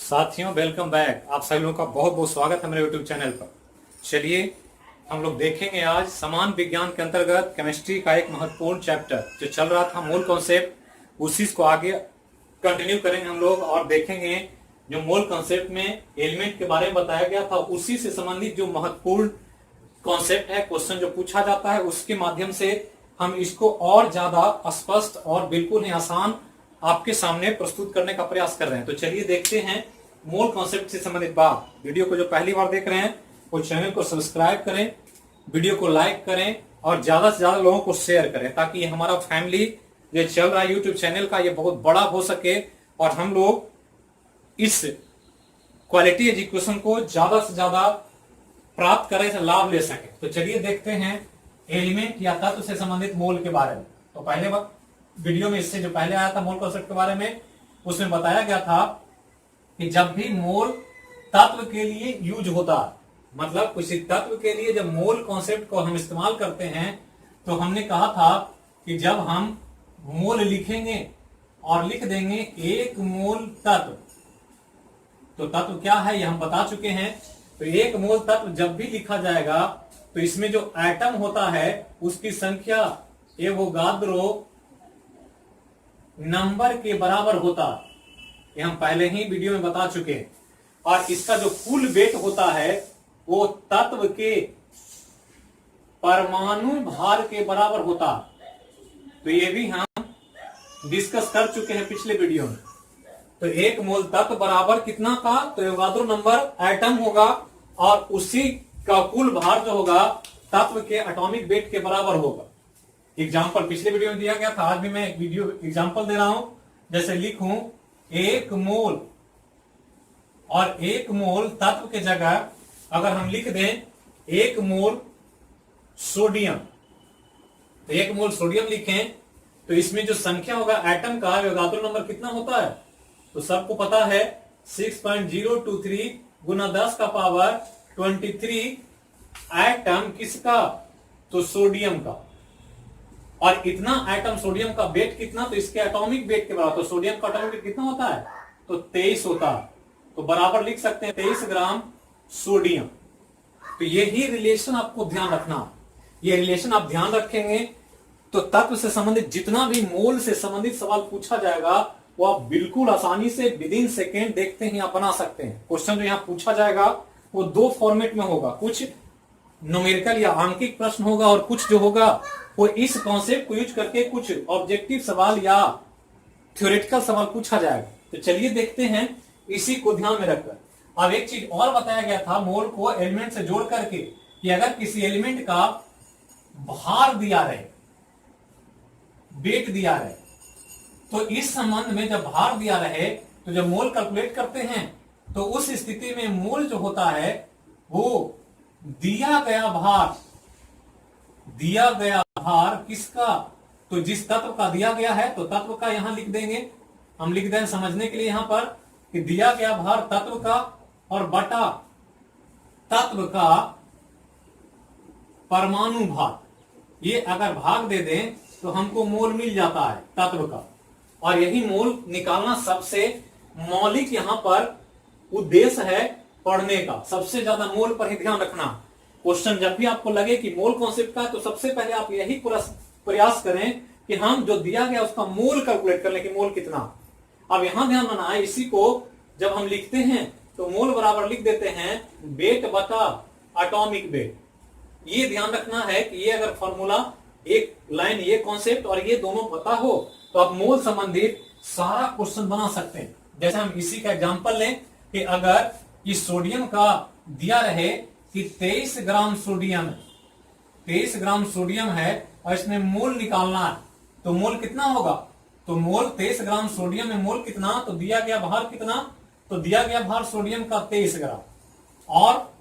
साथियों, welcome back. आप सभी लोगों का बहुत बहुत स्वागत है मेरे यूट्यूब चैनल पर। चलिए हम लोग देखेंगे आज समान विज्ञान के अंतर्गत केमिस्ट्री का एक महत्वपूर्ण चैप्टर जो चल रहा था, मूल कॉन्सेप्ट, उसी को आगे कंटिन्यू करेंगे हम लोग और देखेंगे जो मूल कॉन्सेप्ट में एलिमेंट के बारे में बताया गया था, उसी से संबंधित जो महत्वपूर्ण कॉन्सेप्ट है, क्वेश्चन जो पूछा जाता है, उसके माध्यम से हम इसको और ज्यादा स्पष्ट और बिल्कुल ही आसान आपके सामने प्रस्तुत करने का प्रयास कर रहे हैं। तो चलिए देखते हैं मूल कॉन्सेप्ट से संबंधित बात। वीडियो को जो पहली बार देख रहे हैं वो चैनल को सब्सक्राइब करें, वीडियो को लाइक करें और ज्यादा से ज्यादा लोगों को शेयर करें, ताकि ये हमारा फैमिली ये चल रहा है यूट्यूब चैनल का, ये बहुत बड़ा हो सके और हम लोग इस क्वालिटी एजुकेशन को ज्यादा से ज्यादा प्राप्त करें, से लाभ ले सके। तो चलिए देखते हैं एलिमेंट या तत्व से संबंधित मोल के बारे में। तो पहले वीडियो में इससे जो पहले आया था मोल कॉन्सेप्ट के बारे में, उसमें बताया गया था कि जब भी मोल तत्व के लिए यूज होता, मतलब किसी तत्व के लिए जब मोल कॉन्सेप्ट को हम इस्तेमाल करते हैं, तो हमने कहा था कि जब हम मोल लिखेंगे और लिख देंगे एक मोल तत्व, तो तत्व क्या है यह हम बता चुके हैं। तो एक मोल तत्व जब भी लिखा जाएगा तो इसमें जो एटम होता है उसकी संख्या एवोगाद्रो नंबर के बराबर होता, ये हम पहले ही वीडियो में बता चुके हैं। और इसका जो कुल वेट होता है वो तत्व के परमाणु भार के बराबर होता। तो ये भी हम डिस्कस कर चुके हैं पिछले वीडियो में। तो एक मोल तत्व बराबर कितना का, तो एवोगाद्रो नंबर एटम होगा और उसी का कुल भार जो होगा तत्व के एटॉमिक वेट के बराबर होगा। एग्जाम्पल पिछले वीडियो में दिया गया था, आज भी मैं एक वीडियो एग्जाम्पल दे रहा हूं। जैसे लिखूं एक मोल, और एक मोल तत्व के जगह अगर हम लिख दें एक मोल सोडियम, तो एक मोल सोडियम लिखें तो इसमें जो संख्या होगा एटम का, एवोगाद्रो नंबर कितना होता है, तो सबको पता है 6.023 गुना 10 का पावर 23 एटम किसका, तो सोडियम का। और इतना एटम सोडियम का वेट कितना, तो इसके एटॉमिक वेट के बराबर। तो सोडियम का एटॉमिक वेट कितना होता है, तो 23 होता है। तो बराबर लिख सकते हैं 23 ग्राम सोडियम। तो यही रिलेशन आपको ध्यान रखना, ये रिलेशन आप ध्यान रखेंगे तो तत्व से संबंधित जितना भी मोल से संबंधित सवाल पूछा जाएगा वो आप बिल्कुल आसानी से विद इन सेकेंड देखते ही आप बना सकते हैं। क्वेश्चन जो यहाँ पूछा जाएगा वो दो फॉर्मेट में होगा, कुछ न्यूमेरिकल या आंकिक प्रश्न होगा और कुछ जो होगा वो इस कॉन्सेप्ट को यूज करके कुछ ऑब्जेक्टिव सवाल या थ्योरेटिकल सवाल पूछा जाएगा। तो चलिए देखते हैं इसी को ध्यान में रखकर। अब एक चीज और बताया गया था मोल को एलिमेंट से जोड़ करके, कि अगर किसी एलिमेंट का भार दिया रहे, वेट दिया रहे, तो इस संबंध में जब भार दिया रहे तो जब मोल कैलकुलेट करते हैं तो उस स्थिति में मोल जो होता है वो दिया गया भार किसका, तो जिस तत्व का दिया गया है तो तत्व का यहां लिख देंगे। हम लिख दें समझने के लिए यहां पर कि दिया गया भार तत्व का और बटा तत्व का परमाणु भार, ये अगर भाग दे दें तो हमको मोल मिल जाता है तत्व का। और यही मोल निकालना सबसे मौलिक यहां पर उद्देश्य है पढ़ने का। सबसे ज्यादा मोल पर ही ध्यान रखना। क्वेश्चन जब भी आपको लगे कि मोल कॉन्सेप्ट का, तो सबसे पहले आप यही प्रयास करें कि हम जो दिया गया उसका मोल कैलकुलेट कर लें कि मोल कितना। अब यहां ध्यान रखना है, इसी को जब हम लिखते हैं तो मोल बराबर लिख देते हैं वेट बटा एटॉमिक वेट। ये ध्यान रखना है कि ये अगर फॉर्मूला, एक लाइन ये कॉन्सेप्ट और ये दोनों पता हो तो आप मोल संबंधित सारा क्वेश्चन बना सकते हैं। जैसे हम इसी का एग्जांपल लें कि अगर इस सोडियम का दिया रहे कि 23 ग्राम सोडियम है, 23 ग्राम सोडियम है और इसमें मोल निकालना है, तो मोल कितना होगा, तो मोल 23 ग्राम सोडियम में मोल कितना, तो दिया गया भार कितना, तो दिया गया भार सोडियम का 23 ग्राम और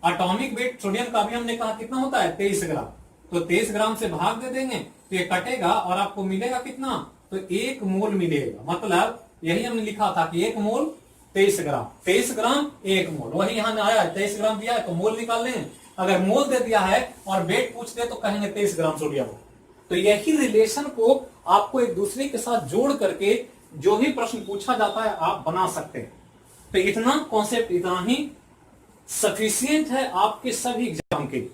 एटॉमिक वेट सोडियम का भी हमने कहा कितना होता है 23 ग्राम। तो 23 ग्राम से भाग दे देंगे तो ये कटेगा और आपको मिलेगा कितना, तो 1 मोल मिलेगा। मतलब यही हमने लिखा था कि 1 मोल 23 ग्राम, 23 ग्राम 1 मोल, वही यहां आया 23 ग्राम दिया है तो मोल निकाल लेंगे। अगर मोल दे दिया है और वेट पूछते तो कहेंगे 23 ग्राम सोडियम। तो यही रिलेशन को आपको एक दूसरे के साथ जोड़ करके जो भी प्रश्न पूछा जाता है आप बना सकते हैं। तो इतना कॉन्सेप्ट इतना ही सफिशियंट है आपके सभी एग्जाम के लिए।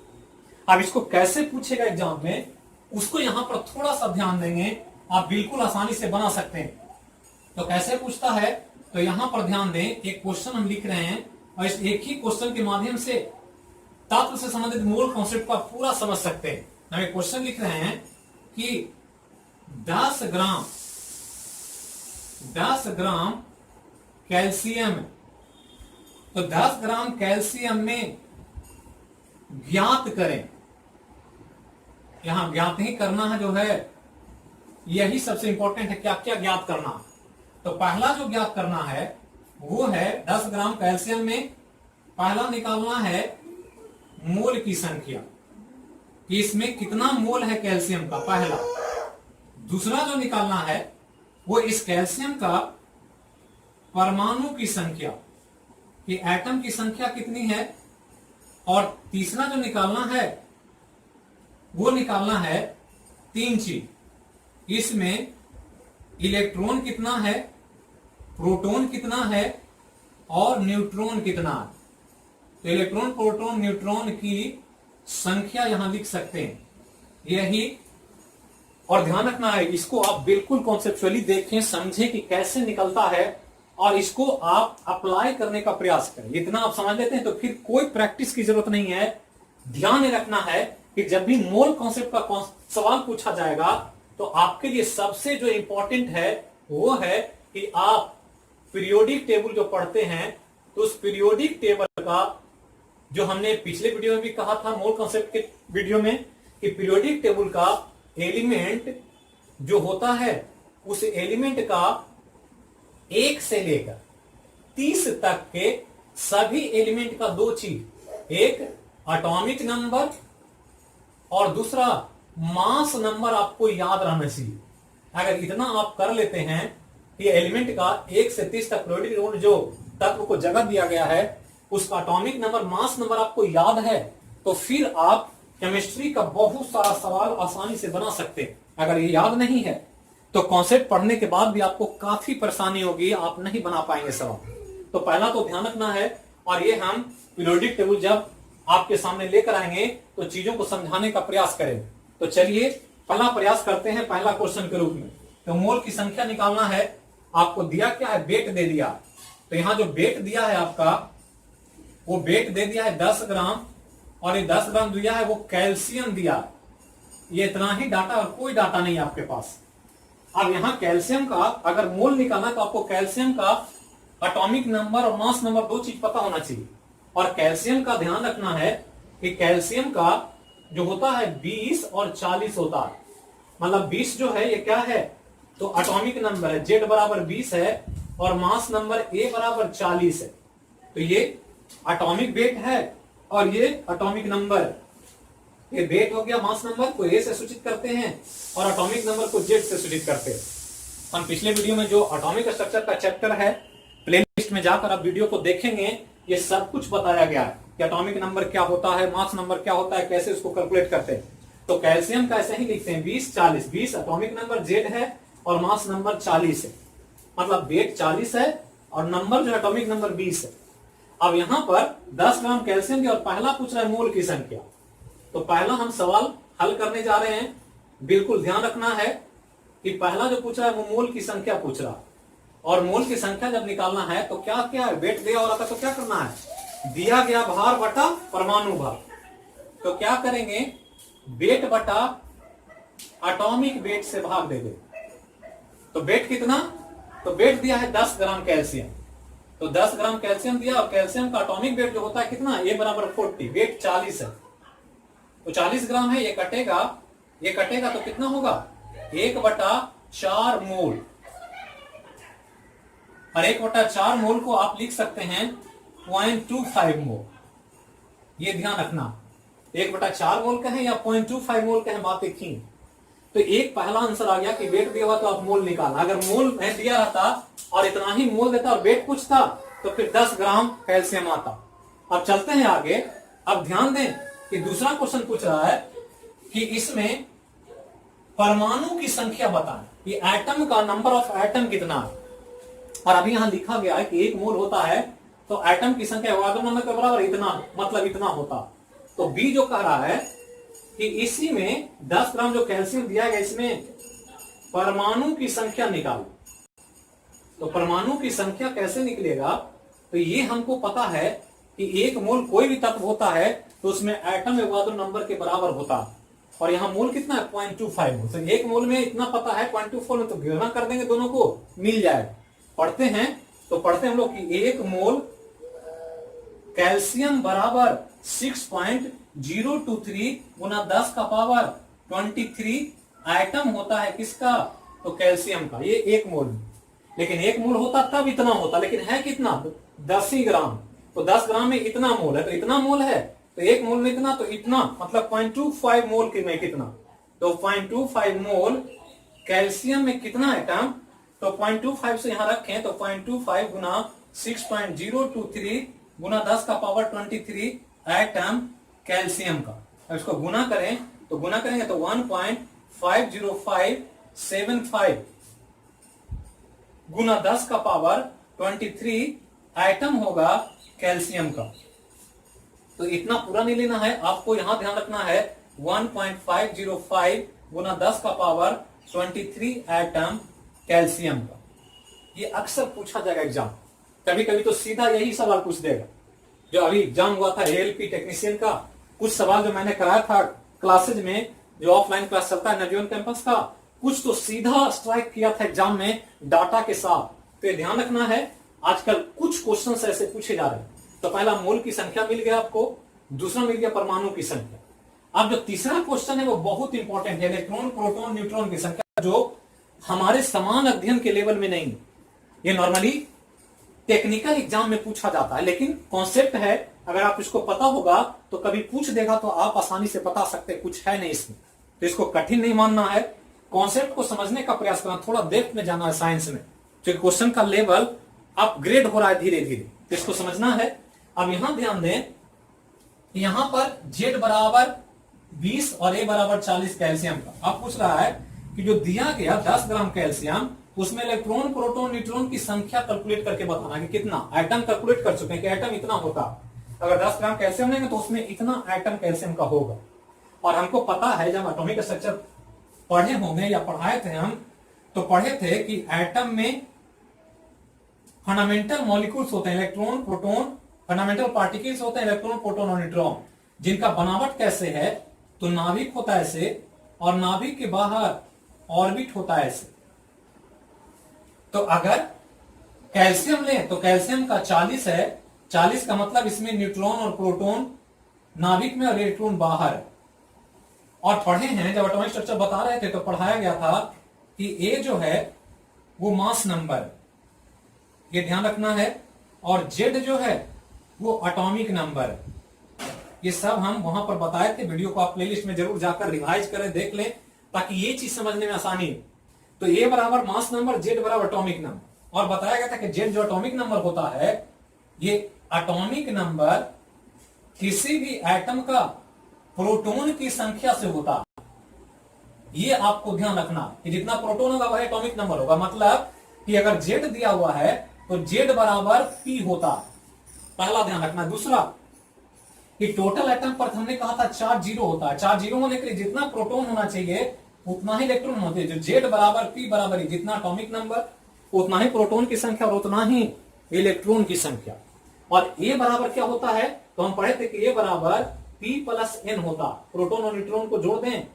अब इसको कैसे पूछेगा एग्जाम में, उसको यहां पर थोड़ा सा ध्यान देंगे, आप बिल्कुल आसानी से बना सकते हैं। तो कैसे पूछता है, तो यहां पर ध्यान दें, एक क्वेश्चन हम लिख रहे हैं और इस एक ही क्वेश्चन के माध्यम से तत्व से संबंधित मूल कॉन्सेप्ट का पूरा समझ सकते हैं। हम एक क्वेश्चन लिख रहे हैं कि 10 ग्राम कैल्शियम, तो 10 ग्राम कैल्शियम में ज्ञात करें, यहां ज्ञात ही करना है जो है, यही सबसे इंपॉर्टेंट है, क्या क्या ज्ञात करना। तो पहला जो ज्ञात करना है वो है 10 ग्राम कैल्शियम में पहला निकालना है मोल की संख्या, कि इसमें कितना मोल है कैल्शियम का, पहला। दूसरा जो निकालना है वो इस कैल्शियम का परमाणु की संख्या, कि एटम की संख्या कितनी है। और तीसरा जो निकालना है वो निकालना है 3 चीज, इसमें इलेक्ट्रॉन कितना है, प्रोटॉन कितना है और न्यूट्रॉन कितना है। तो इलेक्ट्रॉन, प्रोटॉन, न्यूट्रॉन की संख्या यहां लिख सकते हैं, यही। और ध्यान रखना है, इसको आप बिल्कुल कॉन्सेप्चुअली देखें, समझें कि कैसे निकलता है और इसको आप अप्लाई करने का प्रयास करें। इतना आप समझ लेते हैं तो फिर कोई प्रैक्टिस की जरूरत नहीं है। ध्यान रखना है कि जब भी मोल कॉन्सेप्ट का सवाल पूछा जाएगा तो आपके लिए सबसे जो इंपॉर्टेंट है वो है कि आप पीरियोडिक टेबल जो पढ़ते हैं, तो उस पीरियोडिक टेबल का, जो हमने पिछले वीडियो में भी कहा था मोल कॉन्सेप्ट के वीडियो में, कि पीरियोडिक टेबल का एलिमेंट जो होता है उस एलिमेंट का 1 से लेकर 30 तक के सभी एलिमेंट का 2 चीज, एक एटॉमिक नंबर और दूसरा मास नंबर आपको याद रहना चाहिए। अगर इतना आप कर लेते हैं कि एलिमेंट का 1 से 30 तक पीरियोडिक जो तत्व को जगह दिया गया है उसका एटॉमिक नंबर, मास नंबर आपको याद है, तो फिर आप केमिस्ट्री का बहुत सारा सवाल आसानी से बना सकते हैं। अगर ये याद नहीं है तो कॉन्सेप्ट पढ़ने के बाद भी आपको काफी परेशानी होगी, आप नहीं बना पाएंगे सवाल। तो पहला तो ध्यान रखना है, और ये हम पीरियोडिक टेबल जब आपके सामने लेकर आएंगे तो चीजों को समझाने का प्रयास करें। तो चलिए पहला प्रयास करते हैं पहला क्वेश्चन के रूप में। तो मोल की संख्या निकालना है, आपको दिया क्या है, वेट दे दिया। तो यहां जो वेट दिया है आपका, वो वेट दे दिया है 10 ग्राम, और ये 10 ग्राम दिया है वो कैल्शियम दिया। ये इतना ही डाटा और कोई डाटा नहीं है आपके पास। अब यहां कैल्शियम का अगर मोल निकालना तो आपको कैल्शियम का एटॉमिक नंबर और मास नंबर 2 चीज पता होना चाहिए। और कैल्शियम का ध्यान रखना है कि कैल्शियम का जो होता है 20 और 40 होता है। मतलब 20 जो है ये क्या है, तो एटॉमिक नंबर है, Z बराबर 20 है और मास नंबर A बराबर 40 है। तो ये एटॉमिक वेट है और ये एटॉमिक नंबर, ये वेट हो गया, मास नंबर को A से सूचित करते हैं और एटॉमिक नंबर को Z से सूचित करते हैं। हम पिछले वीडियो में जो एटॉमिक स्ट्रक्चर का चैप्टर है, प्लेलिस्ट में जाकर आप वीडियो को देखेंगे, ये सब कुछ बताया गया है कि एटॉमिक नंबर क्या होता है, मास नंबर क्या होता है, कैसे उसको कैलकुलेट करते हैं। तो कैल्शियम का ऐसे ही लिखते हैं 20 40, 20 एटॉमिक नंबर Z है और मास नंबर 40 है, मतलब वेट 40 है और नंबर जो एटॉमिक नंबर 20 है। अब यहां पर 10 ग्राम कैल्शियम की और पहला पूछ रहा है मोल की संख्या। तो पहला हम सवाल हल करने जा रहे हैं। बिल्कुल ध्यान रखना है कि पहला जो पूछ रहा है वो मोल की संख्या पूछ रहा है, और मोल की संख्या जब निकालना है तो क्या क्या है, वेट दिया हो रहा था तो क्या करना है, दिया गया भार बटा परमाणु भार। तो क्या करेंगे, वेट बटा एटॉमिक वेट से भाग दे दे। तो वेट कितना, तो वेट दिया है 10 ग्राम कैल्शियम, तो 10 ग्राम कैल्शियम दिया और कैल्शियम का एटॉमिक वेट जो होता है कितना, A बराबर 40, वेट 40 है, तो 40 ग्राम है, ये कटेगा तो कितना होगा, 1/4 मोल। और 1/4 मोल को आप लिख सकते हैं 0.25 मोल। ये ध्यान रखना, 1/4 मोल कहें या 0.25 मोल कहें, बात एक ही। तो एक पहला आंसर आ गया कि वेट दिया हुआ तो आप मोल निकालना। अगर मोल में दिया रहता और इतना ही मोल देता और वेट पूछता तो फिर 10 ग्राम कैल्शियम आता। अब चलते हैं आगे। अब ध्यान दें कि दूसरा क्वेश्चन पूछ रहा है कि इसमें परमाणु की संख्या बताएं, ये एटम का नंबर ऑफ एटम कितना है। और अभी यहां लिखा गया है कि 1 मोल होता है तो एटम की संख्या अवोगाद्रो नंबर के बराबर इतना, मतलब इतना होता। तो बी जो कह रहा है कि इसी में 10 ग्राम जो कैल्शियम दिया गया, इसमें परमाणु की संख्या निकालो। तो परमाणु की संख्या कैसे निकलेगा, तो ये हमको पता है कि एक मोल कोई भी तत्व होता है तो उसमें एटम अवोगाद्रो नंबर के बराबर होता है, और यहाँ मोल कितना है 0.25 मोल। तो एक मोल में इतना पता है 0.24 में, तो गुणा कर देंगे दोनों को, मिल जाएगा। पढ़ते हैं तो पढ़ते हैं हम लोग कि एक मोल कैल्शियम बराबर 6.023 गुना 10 का पावर 23 एटम होता है किसका, तो कैल्शियम का, ये एक मोल में। लेकिन एक मोल होता तब इतना होता, लेकिन है कितना, 10 ही ग्राम। तो 10 ग्राम में इतना मोल है, तो इतना मोल है, तो एक मोल में इतना, तो इतना मतलब 0.25 मोल के में कितना, तो 0.25 मोल कैल्शियम में कितना एटम, तो 0.25 से यहां रखें तो 0.25 गुना 6.023 गुना 10 का पावर 23 एटम कैल्शियम का। अब इसको गुना करें तो गुना करेंगे तो 1.50575 गुना 10 का पावर 23 एटम होगा कैल्शियम का। तो इतना पूरा नहीं लेना है, आपको यहां ध्यान रखना है 1.505 गुना 10 का पावर 23 एटम कैल्शियम का। ये अक्सर पूछा जाएगा एग्जाम, कभी कभी तो सीधा यही सवाल पूछ देगा। जो अभी एग्जाम हुआ था एएलपी टेक्नीशियन का, कुछ सवाल जो मैंने कराया था क्लासेज में, जो ऑफलाइन क्लास चलता है नवजीवन कैंपस का, कुछ तो सीधा स्ट्राइक किया था एग्जाम में डाटा के साथ। तो ये ध्यान रखना है, आजकल कुछ क्वेश्चंस ऐसे पूछे जा रहे हैं। तो पहला मोल की संख्या मिल गया आपको, दूसरा मिल गया परमाणु की संख्या। अब जो तीसरा क्वेश्चन है वो बहुत इंपॉर्टेंट है, इलेक्ट्रॉन प्रोटॉन न्यूट्रॉन की संख्या, जो हमारे समान अध्ययन के लेवल में नहीं है। ये नॉर्मली टेक्निकल एग्जाम में पूछा जाता है, लेकिन कॉन्सेप्ट है, अगर आप इसको पता होगा तो कभी पूछ देगा तो आप आसानी से बता सकते हैं, कुछ है नहीं इसमें। तो इसको कठिन नहीं मानना है, कॉन्सेप्ट को समझने का प्रयास करना, थोड़ा डेप्थ में जाना है साइंस में, क्योंकि क्वेश्चन का लेवल अपग्रेड हो रहा है धीरे धीरे, तो इसको समझना है। अब यहां ध्यान दें, यहां पर Z बराबर 20 और A बराबर 40 कैल्शियम का। अब पूछ रहा है कि जो दिया गया 10 ग्राम कैल्शियम, उसमें इलेक्ट्रॉन प्रोटॉन न्यूट्रॉन की संख्या कैलकुलेट करके बताना कि कितना एटम कैलकुलेट कर चुके हैं कि एटम इतना होता। अगर 10 ग्राम कैल्शियम लेंगे तो उसमें इतना एटम कैल्शियम का होगा। और हमको पता है, जब एटॉमिक स्ट्रक्चर पढ़े होंगे या पढ़ाए थे हम, तो पढ़े थे कि एटम में फंडामेंटल मॉलिक्यूल्स होते हैं, इलेक्ट्रॉन प्रोटॉन, फंडामेंटल पार्टिकल्स होते हैं इलेक्ट्रॉन प्रोटॉन और न्यूट्रॉन, जिनका बनावट कैसे है, तो नाभिक होता है ऐसे, और नाभिक के बाहर ऑर्बिट होता है ऐसे। तो अगर कैल्शियम ले तो कैल्शियम का 40 है, 40 का मतलब इसमें न्यूट्रॉन और प्रोटॉन नाभिक में और इलेक्ट्रॉन बाहर। और पढ़े हैं, जब एटॉमिक स्ट्रक्चर बता रहे थे तो पढ़ाया गया था कि ए जो है वो मास नंबर, ये ध्यान रखना है, और जेड जो है वो एटॉमिक नंबर। ये सब हम वहां पर बताए थे, वीडियो को आप प्लेलिस्ट में जरूर जाकर रिवाइज करें, देख लें, ताकि ये चीज समझने में आसानी हो। तो ए बराबर मास नंबर, जेड बराबर एटॉमिक नंबर। और बताया गया था कि जेड जो एटॉमिक नंबर होता है, ये एटॉमिक नंबर किसी भी एटम का प्रोटॉन की संख्या से होता है। ये आपको ध्यान रखना कि जितना प्रोटॉन होगा वह एटॉमिक नंबर होगा। मतलब कि अगर जेड दिया हुआ है तो जेड बराबर पी होता है, पहला ध्यान रखना। दूसरा कि टोटल एटम पर हमने कहा था 4 जीरो होता है, 4 जीरो होने के लिए जितना प्रोटॉन होना चाहिए उतना ही इलेक्ट्रॉन होते हैं। जो जेड बराबर पी बराबर ही, जितना एटॉमिक नंबर उतना ही प्रोटॉन की संख्या और उतना ही इलेक्ट्रॉन की संख्या। और ए बराबर क्या होता है, तो हम पढ़े थे कि ए बराबर पी प्लस एन होता, प्रोटॉन और न्यूट्रॉन को जोड़ दें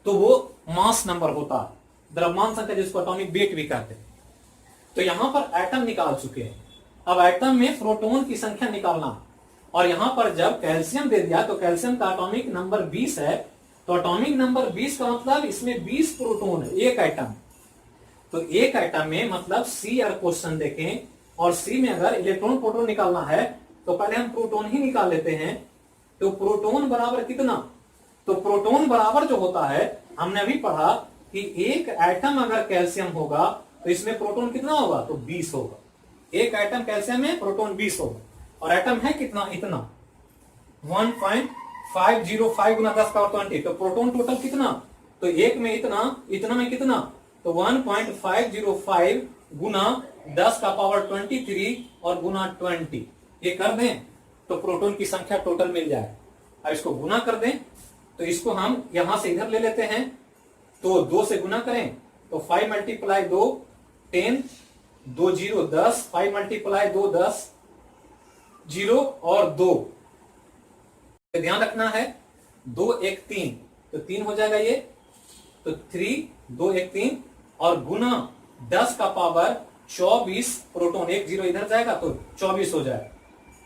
तो वो मास नंबर होता, द्रव्यमान संख्या, जिसको एटॉमिक वेट भी कहते हैं। तो यहां पर एटम निकाल चुके हैं, अब एटम में प्रोटॉन की संख्या निकालना। और यहां पर जब कैल्शियम दे दिया तो कैल्शियम का एटॉमिक नंबर 20 है, तो एटॉमिक नंबर 20 का मतलब इसमें 20 प्रोटॉन है, एक एटम। तो एक एटम में मतलब सी अगर क्वेश्चन देखें और सी में अगर इलेक्ट्रॉन प्रोटॉन निकालना है तो पहले हम प्रोटॉन ही निकाल लेते हैं। तो प्रोटॉन बराबर कितना, तो प्रोटॉन बराबर जो होता है, हमने अभी पढ़ा कि एक एटम अगर कैल्शियम होगा तो इसमें प्रोटॉन कितना होगा, तो 20 होगा। एक एटम कैल्शियम में प्रोटॉन 20 होगा, और एटम है कितना, इतना 1.505 गुना 10 का 20। तो प्रोटॉन टोटल कितना, तो एक में इतना, इतना में कितना, तो 1.505 गुना 10 का पावर 23 और गुना 20, ये कर दें तो प्रोटॉन की संख्या टोटल मिल जाए। और इसको गुना कर दें तो इसको हम यहां से इधर ले लेते हैं, तो 2 से गुना करें तो 5 मल्टीप्लाई 2 10, 2 0 10, 5 मल्टीप्लाई 2 10, 0 और 2, ध्यान रखना है 2 1 3, तो 3 हो जाएगा ये, तो 3 2 1 3 और गुना 10 का पावर 24, प्रोटॉन 1 0 इधर जाएगा तो 24 हो जाएगा।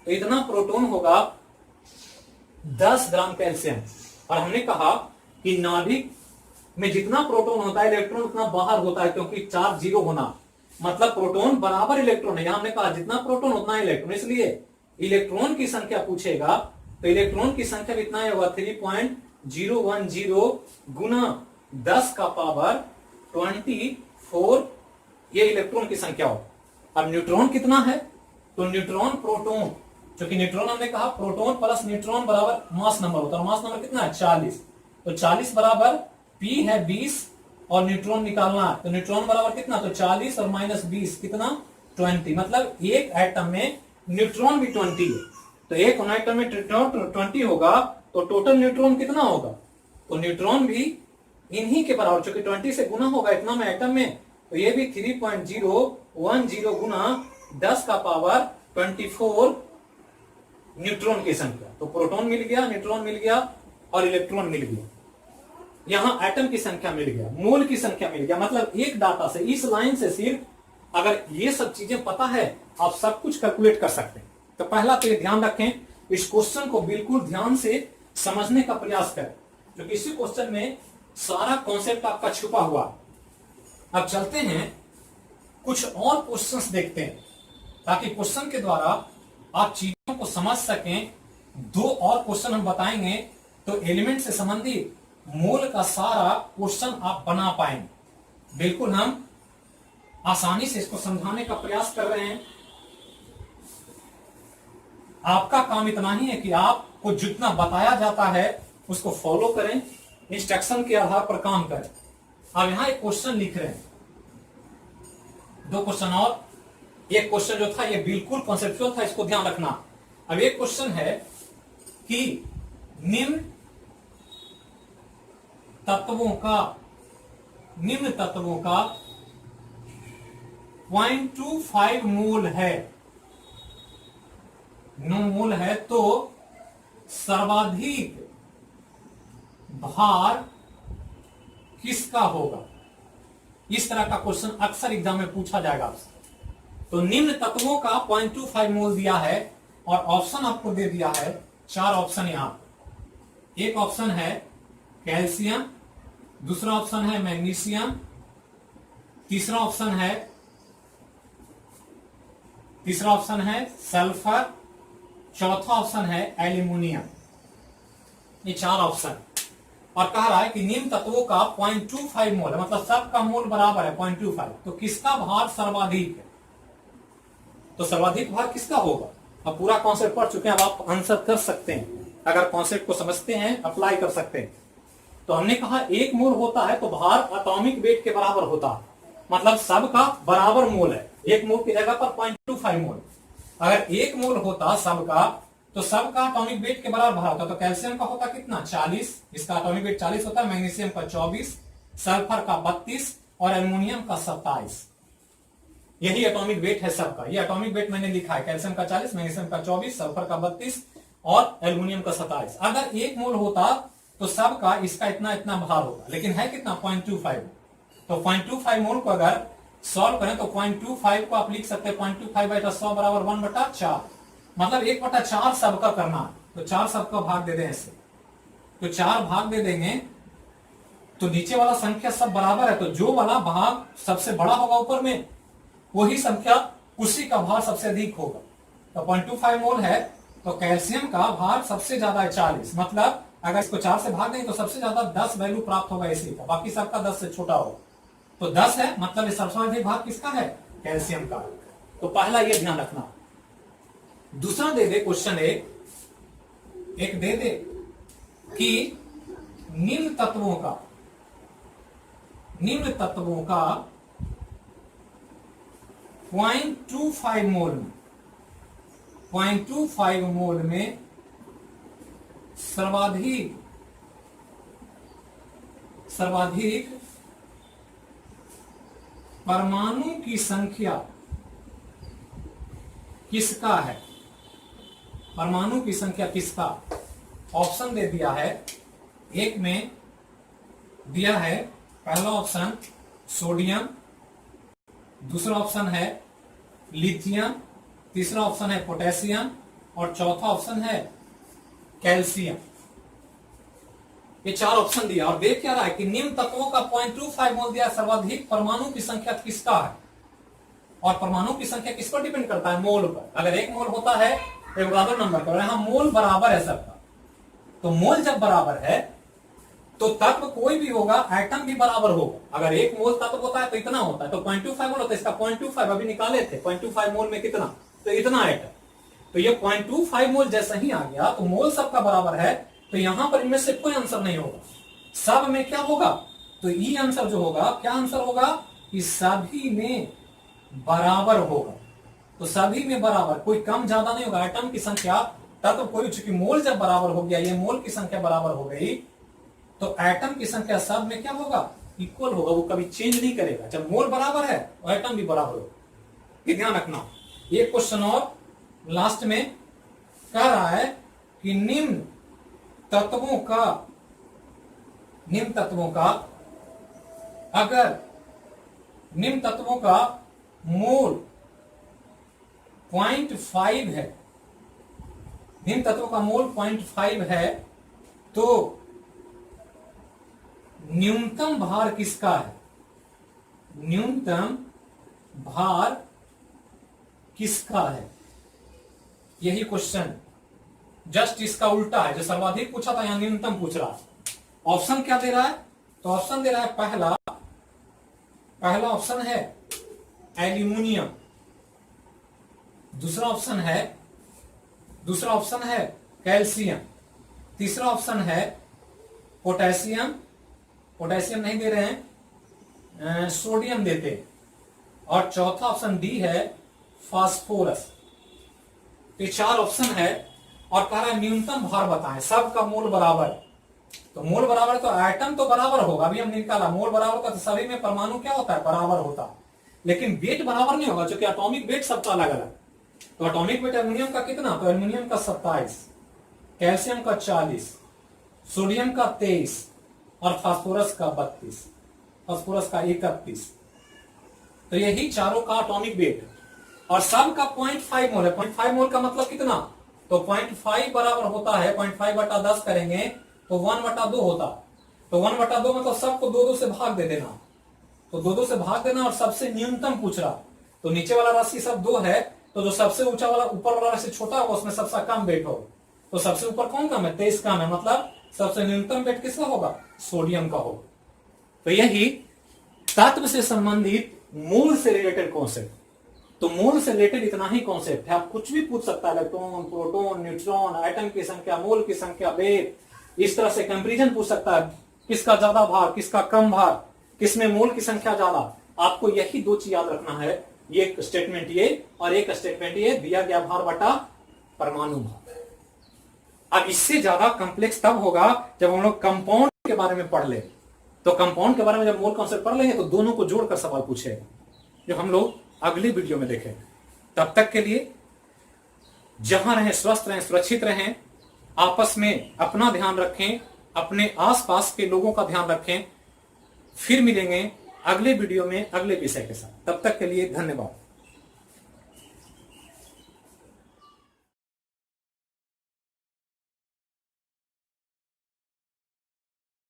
तो इतना प्रोटॉन होगा 10 ग्राम कैल्शियम। और हमने कहा कि नाभिक में जितना प्रोटॉन होता है इलेक्ट्रॉन उतना बाहर होता है, क्योंकि चार्ज 0 होना मतलब प्रोटॉन बराबर इलेक्ट्रॉन है। यहां हमने कहा जितना प्रोटॉन उतना इलेक्ट्रॉन, इसलिए इलेक्ट्रॉन की संख्या पूछेगा तो इलेक्ट्रॉन की संख्या कितना होगा 3.010 गुना 10 का पावर 24, ये इलेक्ट्रॉन की संख्या हो। अब न्यूट्रॉन कितना है, तो न्यूट्रॉन प्रोटॉन, क्योंकि न्यूट्रॉन हमने कहा प्रोटॉन प्लस न्यूट्रॉन बराबर मास नंबर होता है, मास नंबर कितना है 40, तो 40 बराबर P है 20 और न्यूट्रॉन निकालना है, तो न्यूट्रॉन बराबर कितना, तो 40 और माइनस 20 कितना 20, मतलब एक एटम में न्यूट्रॉन भी 20 है। तो एक एटम में न्यूट्रॉन 20 होगा तो टोटल न्यूट्रॉन कितना होगा, तो न्यूट्रॉन भी इन्हीं के बराबर, क्योंकि 20 से गुना होगा इतना में एटम में, तो ये भी 3.010 गुना 10 का पावर 24 न्यूट्रॉन की संख्या। तो प्रोटॉन मिल गया, न्यूट्रॉन मिल गया और इलेक्ट्रॉन मिल गया। यहां एटम की संख्या मिल गया, मोल की संख्या मिल गया। मतलब एक डाटा से, इस लाइन से सिर्फ अगर ये सब चीजें पता है आप सब कुछ कैलकुलेट कर सकते हैं। तो पहला तो ये ध्यान रखें, इस क्वेश्चन को बिल्कुल ध्यान से समझने का प्रयास करें, क्योंकि इसी क्वेश्चन में सारा कॉन्सेप्ट आपका छुपा हुआ। अब चलते हैं कुछ और क्वेश्चंस देखते हैं, ताकि क्वेश्चन के द्वारा आप चीजों को समझ सकें। 2 और क्वेश्चन हम बताएंगे तो एलिमेंट से संबंधित मोल का सारा क्वेश्चन आप बना पाएंगे। बिल्कुल हम आसानी से इसको समझाने का प्रयास कर रहे हैं। आपका काम इतना ही है कि आपको जितना बताया जाता है उसको फॉलो करें, इंस्ट्रक्शन के आधार पर काम करें। अब यहां एक क्वेश्चन लिख रहे हैं, 2 क्वेश्चन और, एक क्वेश्चन जो था ये बिल्कुल कॉन्सेप्चुअल था, इसको ध्यान रखना। अब एक क्वेश्चन है कि निम्न तत्वों का 0.25 मोल है, 9 मोल है, तो सर्वाधिक भार किसका होगा। इस तरह का क्वेश्चन अक्सर एग्जाम में पूछा जाएगा आपसे। तो निम्न तत्वों का 0.25 मोल दिया है और ऑप्शन आपको दे दिया है 4 ऑप्शन। यहां एक ऑप्शन है कैल्शियम, दूसरा ऑप्शन है मैग्नीशियम, तीसरा ऑप्शन है सल्फर, चौथा ऑप्शन है एल्यूमिनियम। ये 4 ऑप्शन, और कह रहा है कि निम्न तत्वों का 0.25 मोल है, मतलब सबका मोल बराबर है 0.25, तो किसका भार सर्वाधिक है। तो सर्वाधिक भार किसका होगा। अब पूरा कॉन्सेप्ट पढ़ चुके हैं, अब आप आंसर कर सकते हैं, अगर कॉन्सेप्ट को समझते हैं अप्लाई कर सकते हैं। तो हमने कहा 1 मोल होता है तो भार एटॉमिक वेट के बराबर होता है, मतलब सबका बराबर मोल है। 1 मोल की जगह पर 0.25 मोल, अगर 1 मोल होता सबका तो सबका एटॉमिक वेट के बराबर भार होता। तो कैल्शियम का होता कितना 40, इसका एटॉमिक वेट 40 होता है, मैग्नीशियम का 24, सल्फर का 32 और एल्युमिनियम का 27। यही एटॉमिक वेट है सबका। ये एटॉमिक वेट मैंने लिखा है, कैल्शियम का 40, मैग्नीशियम का 24, सल्फर का 32 और एल्युमिनियम का 27। अगर 1 मोल होता तो सबका इसका इतना इतना भार होगा, लेकिन है कितना 0.25। तो 0.25 मोल को अगर सॉल्व करें तो 0.25 को आप लिख सकते हैं 0.25/100 बराबर 1/4, मतलब 1/4 सबका करना। तो 4 सबका भाग दे दें ऐसे, तो 4 भाग दे देंगे तो नीचे वाला संख्या सब बराबर है, तो जो वाला भाग सबसे बड़ा होगा ऊपर में वही संख्या, उसी का भार सबसे अधिक होगा। तो 0.25 मोल है तो कैल्शियम का भार सबसे ज्यादा है 40, मतलब अगर इसको 4 से भाग देंगे तो सबसे ज्यादा 10 वैल्यू प्राप्त होगा इसी का, बाकी सबका 10 से छोटा होगा। तो 10 है, मतलब सबसे अधिक भाग किसका है, कैल्शियम का। तो पहला ये ध्यान रखना। दूसरा दे दे क्वेश्चन एक दे दे कि निम्न तत्वों का 0.25 मोल में 0.25 मोल में सर्वाधिक परमाणु की संख्या किसका है? परमाणु की संख्या किसका? ऑप्शन दे दिया है। एक में दिया है पहला ऑप्शन सोडियम, दूसरा ऑप्शन है लिथियम, तीसरा ऑप्शन है पोटेशियम और चौथा ऑप्शन है कैल्शियम। ये चार ऑप्शन दिया और देख क्या रहा है कि निम्न तत्वों का 0.25 मोल दिया। सर्वाधिक परमाणु की संख्या किसका है? और परमाणु की संख्या किस पर डिपेंड करता है? मोल पर। अगर एक मोल होता है एवोगाड्रो नंबर पर, यहां मोल बराबर है सबका, तो मोल जब बराबर है तो तत्व कोई भी होगा, एटम भी बराबर होगा। अगर एक मोल तत्व होता है तो इतना होता है, तो 0.25 मोल होता है। इसका 0.25 अभी निकाले थे, 0.25 मोल में कितना, तो इतना एटम। तो ये 0.25 मोल जैसा ही आ गया तो मोल सबका बराबर है, तो यहां पर इनमें से कोई आंसर नहीं होगा। सब में क्या होगा? तो ई आंसर जो होगा, क्या आंसर होगा कि सभी में बराबर होगा। तो सभी में बराबर, कोई कम ज्यादा नहीं होगा। एटम की संख्या तत्व कोई, चूंकि मोल जब बराबर हो गया, ये मोल की संख्या बराबर हो गई, तो एटम की संख्या सब में क्या होगा? इक्वल होगा। वो कभी चेंज नहीं करेगा। जब मोल बराबर है तो एटम भी बराबर होगा। ये ध्यान रखना। ये क्वेश्चन और लास्ट में कह रहा है कि निम्न तत्वों का अगर निम्न तत्वों का मोल 0.5 है, निम्न तत्वों का मोल 0.5 है, तो न्यूनतम भार किसका है? न्यूनतम भार किसका है? यही क्वेश्चन जस्ट इसका उल्टा है। जो सर्वाधिक पूछा था यहां न्यूनतम पूछ रहा है। ऑप्शन क्या दे रहा है? तो ऑप्शन दे रहा है पहला ऑप्शन है एल्यूमिनियम, दूसरा ऑप्शन है कैल्शियम, तीसरा ऑप्शन है पोटेशियम नहीं दे रहे हैं, सोडियम देते हैं, और चौथा ऑप्शन डी है फास्फोरस। तो चार ऑप्शन है और कह रहा है न्यूनतम भार बताएं। सबका मोल बराबर, तो मोल बराबर तो एटम तो बराबर होगा। अभी हम निकाला मोल बराबर का, तो सभी में परमाणु क्या होता है? बराबर होता है। लेकिन वेट बराबर नहीं होगा, क्योंकि एटॉमिक वेट सबका अलग अलग। तो एटॉमिक वेट एल्यूमिनियम का कितना? तो एल्यूमिनियम का 27, कैल्शियम का 40, सोडियम का 23 और फास्फोरस का 32, फास्फोरस का 31। तो यही चारों का एटॉमिक वेट और सब का 0.5 मोल है। 0.5 मोल का मतलब कितना? तो 0.5 बराबर होता है 0.5 बटा 10 करेंगे तो 1/2 होता। तो 1/2 मतलब सबको 2-2 से भाग दे देना। तो 2-2 से भाग देना और सबसे न्यूनतम पूछ रहा। तो नीचे वाला राशि सब 2 है, तो जो सबसे ऊंचा वाला ऊपर वाला राशि छोटा होगा उसमें सबसे कम वेट होगा। तो सबसे ऊपर कौन कम है? 23 कम है, मतलब सबसे न्यूनतम वेट किसका होगा? सोडियम का होगा। तो यही तत्व से संबंधित मूल से रिलेटेड कॉन्सेप्ट। तो मोल से रिलेटेड इतना ही कॉन्सेप्ट है। आप कुछ भी पूछ सकता है, इलेक्ट्रॉन, प्रोटॉन, न्यूट्रॉन, एटम की संख्या, मोल की संख्या, वेट, इस तरह से कंपैरिजन पूछ सकता है। किसका ज्यादा भार, किसका कम भार, किसमें मोल की संख्या ज्यादा। आपको यही 2 चीज याद रखना है, एक स्टेटमेंट ये और एक स्टेटमेंट ये, दिया गया भार बटा परमाणु भार। अब इससे ज्यादा कॉम्प्लेक्स तब होगा जब हम लोग कंपाउंड के बारे में पढ़ ले। तो कंपाउंड के बारे में जब मोल कॉन्सेप्ट पढ़ लेंगे तो दोनों को जोड़कर सवाल पूछेगा, जो हम लोग अगली वीडियो में देखें। तब तक के लिए जहां रहें, स्वस्थ रहें, सुरक्षित रहें, आपस में अपना ध्यान रखें, अपने आसपास के लोगों का ध्यान रखें। फिर मिलेंगे अगले वीडियो में अगले विषय के साथ। तब तक के लिए धन्यवाद।